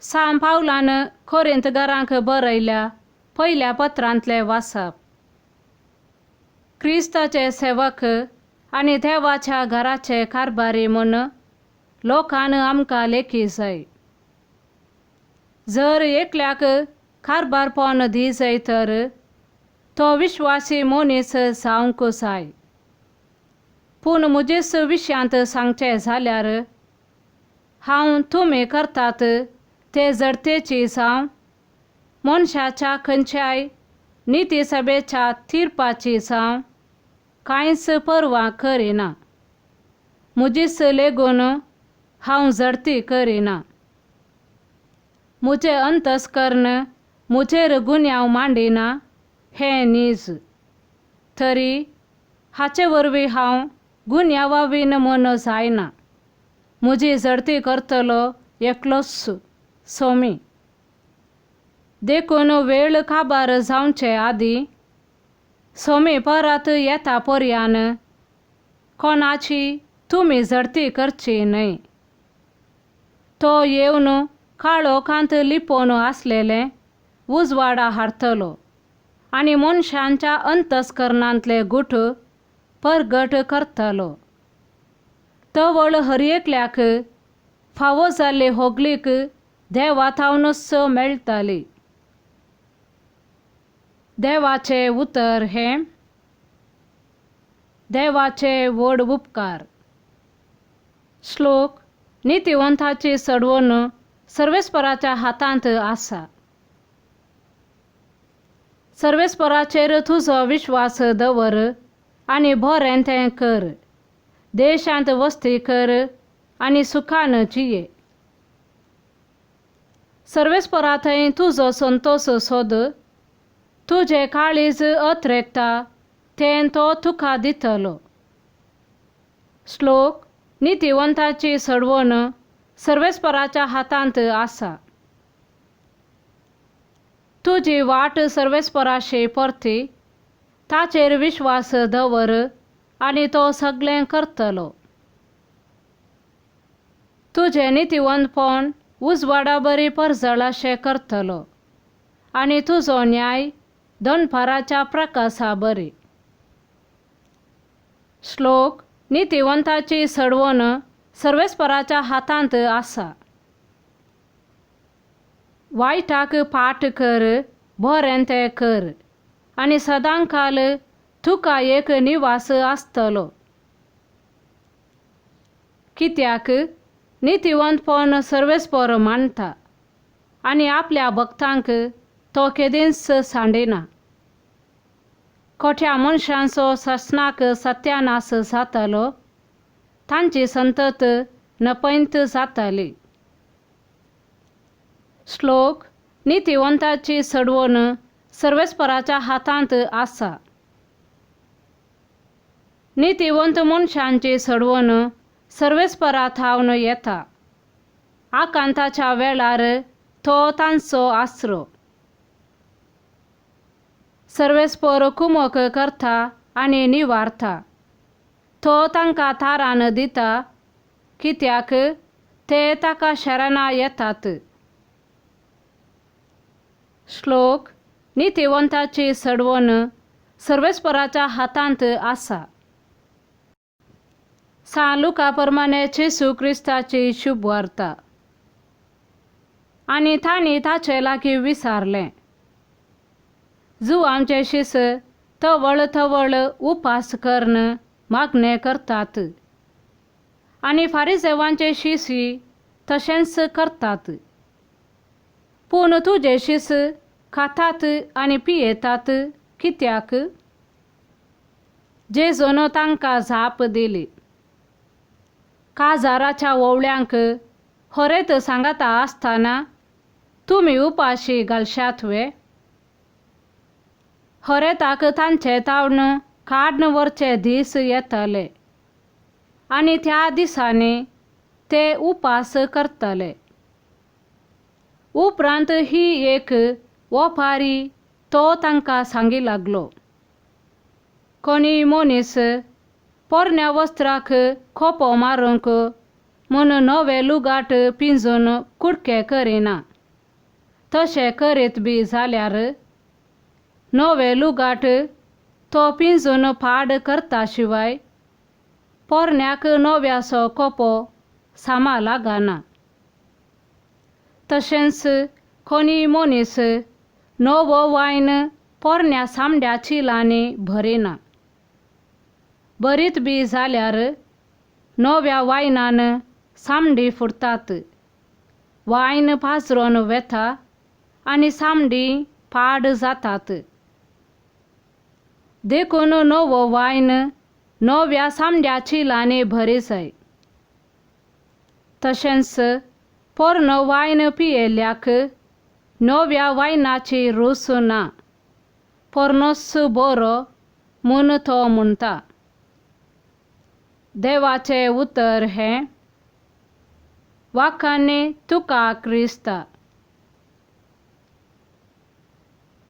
साम पावलान कोरिंथगारांक बरयल्या पहिल्या पत्रांतले वाचप. क्रिस्ताचे सेवक आनी देवाच्या घराचे कारभारी म्हूण लोकांन आमकां लेखी जाय. जर एकल्याक कारभारपण दी जाय तर तो विश्वासी मनीस जावंक जाय. पूण म्हजेच विशयांत सांगचें जाल्यार हांव तुमी करतात ते जडतेची जावं मनशाच्या खंयच्याय नितीसभेच्या तीर्पाची जावं कांयच परवा करिना. म्हजीच लेगून हांव जडती करिना. म्हजें अंतस्करण म्हजेर गुन्यांव मांडिना हें नीज. तरी हाचे वरवीं हांव गुन्यांवावीन म्हूण जायना. म्हजी जडती करतलो एकलोच सोमी. देखून वेळ काबार जावचे आदीं सोमी परत येता पर्यान कोणाची तुमी जडती करची न्हय. तो येवन काळोखांत लिपोवन आसलेले उजवाडा हाडटलो आनी मनशांच्या अंतस्करणांतले गूठ परगट करतलो. तवळ हर एकल्याक फावो जाल्ली होगलीक देवातावनूच मेळटली. देवाचे उतर हें. देवाचे व्हड उपकार. श्लोक. नितीवंताची सडवण सर्वेस्पराच्या हातांत आसा. सर्वेस्पराचेर तुजो विश्वास दवर आनी बरें तें कर. देशांत वस्ती कर आनी सुखान जिये. सर्वेस्परा थंय तुजो संतोष सोद. तुजें काळीज अत्रेकता तें तो तुका दितलो. श्लोक. नितीवंताची सडवण सर्वेस्पराच्या हातांत आसा. तुजी वाट सर्वेस्पराशी परती. ताचेर विश्वास दवर आनी तो सगळें करतलो. तुजें नितीवंतपण उजवाडा बरी परजळाशें करतलो आनी तुजो न्याय दनपाराच्या प्रकाशा बरी. श्लोक. नितीवंताची सडवण सर्वेस्पराच्या हातांत आसा. वायटाक फाट कर, बरें तें कर आनी सदांकाल तुका एक निवास आसतलो. कित्याक नितीवंतपण सर्वेस्पर मानता आनी आपल्या भक्तांक तो केदींच सांडिना. खोट्या मनशांचो ससनाक सत्यानाश जातलो. तांची संतत नपैत जातली. श्लोक. नितीवंताची सडवण सर्वेस्पराच्या हातांत आसा. नितीवंत मनशांची सडवण सर्वेस्परा थावन येता. आकांताच्या वेळार तो तांचो आसरो. सर्वेस्पर कुमक करता आनी निवारता. तो तांकां थारान दिता कित्याक ते ताका शरणा येतात. श्लोक. नितीवंताची सडवण सर्वेस्पराच्या हातांत आसा. सान लुका प्रमाणे जेसू क्रिस्ताची शुभ वार्ता. आनी तांणी ताचे लागीं विचारलें. जुवांचे शिस तवळ तवळ उपास करून मागणें करतात आनी फारिसेवांचे शिशी तशेंच करतात. पूण तुजे शिस खातात आनी पियेतात कित्याक? जेजून तांकां जाप दिली. काजाराच्या वोवळ्यांक खरेंत सांगता आसतना तुमी उपाशी घालशात वे? खरेंताक तांचे तावन काडून व्हरचे दीस येतले आनी त्या दिसांनी ते उपास करतले. उपरांत ही एक ओपारी तो तांकां सांगी लागलो. कोणी मनीस पोरण्या वस्त्राक खोपो मारूंक म्हूण नवे लुगाट पिंजून कुडके करिना. तशें करीत बी जाल्यार नवे लुगाट तो पिंजून फाड करता शिवाय पोरण्याक नव्याचो कोपो सामा लागना. तशेंच कोणी मनीस नवो वायन पोरण्या सामड्या चिलांनी भरिना. भरीत बी जाल्यार नव्या वायनान सामडी फुटतात, वायन पाजरोन वेता आनी सामडी पाड जातात. देखून नवो वायन नव्या सामड्या चिलांनी भरी जाय. तशेंच पोरनो वायन पियेल्याक नव्या वायनाची रूच ना, पोरनोच बरो म्हूण तो म्हणटा. देवाचें उतर हें: वाखाणे तुका क्रिस्ता.